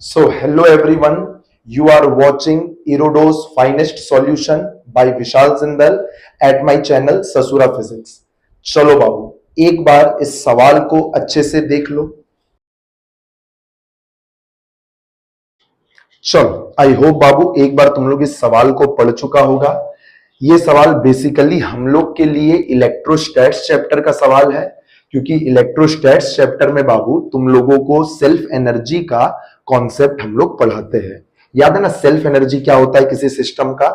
So, hello everyone. You are watching Erodo's Finest Solution by Vishal Zindal at my channel ससुरा physics. चलो बाबू एक बार इस सवाल को अच्छे से देख लो। चलो आई होप बाबू एक बार तुम लोग इस सवाल को पढ़ चुका होगा। ये सवाल बेसिकली हम लोग के लिए इलेक्ट्रोस्टैट्स चैप्टर का सवाल है, क्योंकि इलेक्ट्रोस्टैट्स चैप्टर में बाबू तुम लोगों को सेल्फ एनर्जी का कॉन्सेप्ट हम लोग पढ़ाते हैं। याद है ना सेल्फ एनर्जी क्या होता है किसी सिस्टम का?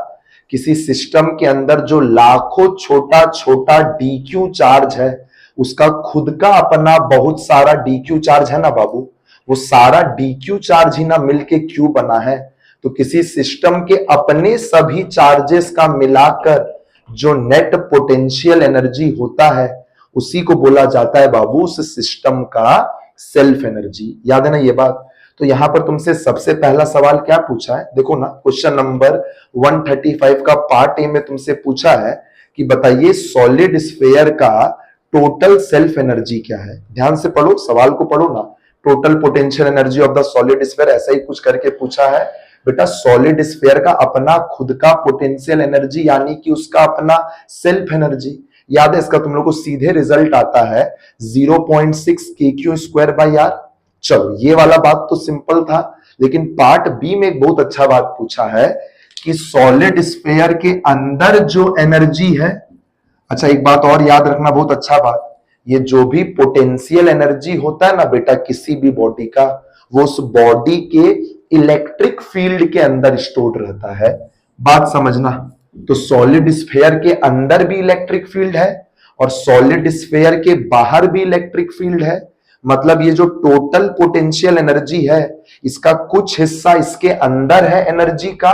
किसी सिस्टम के अंदर जो लाखों छोटा छोटा डीक्यू चार्ज है, उसका खुद का अपना बहुत सारा डीक्यू चार्ज है ना बाबू, वो सारा डीक्यू चार्ज ही ना मिलके क्यू बना है। तो किसी सिस्टम के अपने सभी चार्जेस का मिलाकर जो नेट पोटेंशियल एनर्जी होता है, उसी को बोला जाता है बाबू उस सिस्टम का सेल्फ एनर्जी। याद है ना ये बात? तो यहां पर तुमसे सबसे पहला सवाल क्या पूछा है, देखो ना, क्वेश्चन नंबर 135 का पार्ट ए में तुमसे पूछा है कि बताइए सॉलिड स्फेयर का टोटल सेल्फ एनर्जी क्या है। ध्यान से पढ़ो, सवाल को पढ़ो ना। Total potential energy of the solid sphere, ऐसा ही कुछ करके पूछा है बेटा। सॉलिड स्फेयर का अपना खुद का पोटेंशियल एनर्जी यानी कि उसका अपना सेल्फ एनर्जी। याद है इसका तुम लोग को सीधे रिजल्ट आता है 0.6 kq स्क्वायर बाई आर। चलो ये वाला बात तो सिंपल था, लेकिन पार्ट बी में एक बहुत अच्छा बात पूछा है कि सॉलिड स्फेयर के अंदर जो एनर्जी है। अच्छा एक बात और याद रखना, बहुत अच्छा बात, ये जो भी पोटेंशियल एनर्जी होता है ना बेटा किसी भी बॉडी का, वो उस बॉडी के इलेक्ट्रिक फील्ड के अंदर स्टोर्ड रहता है। बात समझना। तो सॉलिड स्फेयर के अंदर भी इलेक्ट्रिक फील्ड है और सॉलिड स्फेयर के बाहर भी इलेक्ट्रिक फील्ड है। मतलब ये जो टोटल पोटेंशियल एनर्जी है, इसका कुछ हिस्सा इसके अंदर है एनर्जी का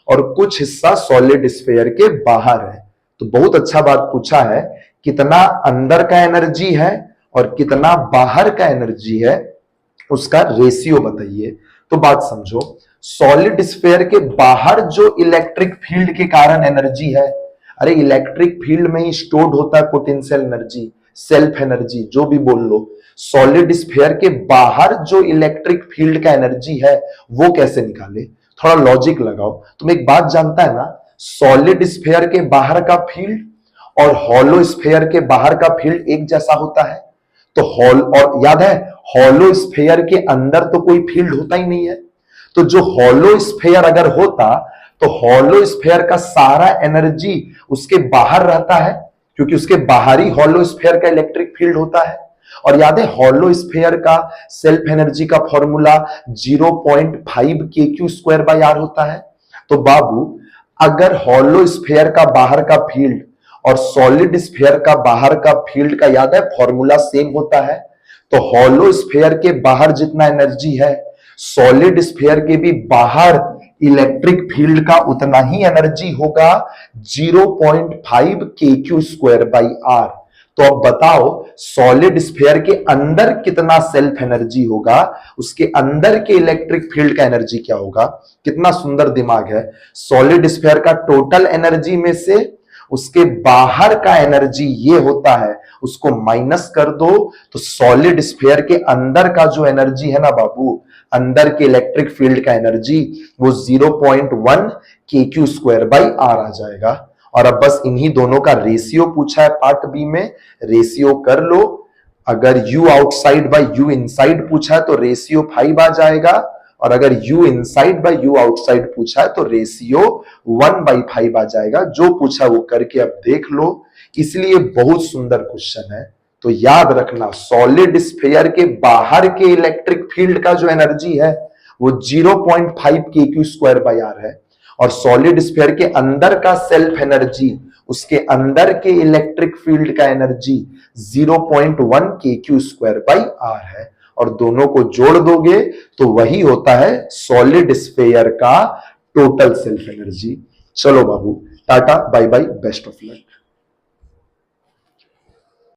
और कुछ हिस्सा सॉलिड स्फेयर के बाहर है। तो बहुत अच्छा बात पूछा है, कितना अंदर का एनर्जी है और कितना बाहर का एनर्जी है, उसका रेशियो बताइए। तो बात समझो, सॉलिड स्फेयर के बाहर जो इलेक्ट्रिक फील्ड के कारण एनर्जी है, अरे इलेक्ट्रिक फील्ड में ही स्टोर्ड होता है पोटेंशियल एनर्जी, सेल्फ एनर्जी, जो भी बोल लो। सॉलिड स्फेयर के बाहर जो इलेक्ट्रिक फील्ड का एनर्जी है, वो कैसे निकाले? थोड़ा लॉजिक लगाओ। तुम एक बात जानता है ना, सॉलिड स्फेयर के बाहर का फील्ड और हॉलो स्फेयर के बाहर का फील्ड एक जैसा होता है। तो हॉल, और याद है हॉलो स्फेयर के अंदर तो कोई फील्ड होता ही नहीं है। तो जो हॉलो स्फेयर अगर होता तो हॉलो स्फेयर का सारा एनर्जी उसके बाहर रहता है, क्योंकि उसके बाहरी हॉलो स्फेयर का इलेक्ट्रिक फील्ड होता है। और याद है हॉलो स्फेयर का सेल्फ एनर्जी का formula 0.5 kq square by R होता है। तो बाबू अगर हॉलो स्फेयर का बाहर का फील्ड और सॉलिड स्फेयर का बाहर का फील्ड का याद है फॉर्मूला सेम होता है, तो हॉलो स्फेयर के बाहर जितना एनर्जी है, सॉलिड स्फेयर के भी बाहर इलेक्ट्रिक फील्ड का उतना ही एनर्जी होगा, 0.5 kq स्क्वायर बाई आर। तो अब बताओ सॉलिड स्फेयर के अंदर कितना सेल्फ एनर्जी होगा, उसके अंदर के इलेक्ट्रिक फील्ड का एनर्जी क्या होगा? कितना सुंदर दिमाग है। सॉलिड स्फेयर का टोटल एनर्जी में से उसके बाहर का एनर्जी ये होता है, उसको माइनस कर दो तो सॉलिड स्फेयर के अंदर का जो एनर्जी है ना बाबू, अंदर के इलेक्ट्रिक फील्ड का एनर्जी, वो 0.1 kq स्क्वायर बाई आर आ जाएगा। और अब बस इन्हीं दोनों का रेशियो पूछा है पार्ट बी में, रेशियो कर लो। अगर u outside by u inside पूछा है तो रेशियो 5 आ जाएगा, और अगर u inside bye u outside पूछा है तो रेशियो 1/5 आ जाएगा। जो पूछा वो करके अब देख लो। इसलिए बहुत सुंदर क्वेश्चन है। तो याद रखना सॉलिड स्फेयर के बाहर के इलेक्ट्रिक फील्ड का जो एनर्जी है वो 0.5 kq स्क्वायर बाई आर है, और सॉलिड स्फेयर के अंदर का सेल्फ एनर्जी, उसके अंदर के इलेक्ट्रिक फील्ड का energy 0.1 kq square by R है। और दोनों को जोड़ दोगे तो वही होता है सॉलिड स्फेयर का टोटल सेल्फ एनर्जी। चलो बाबू tata bye bye, best of luck.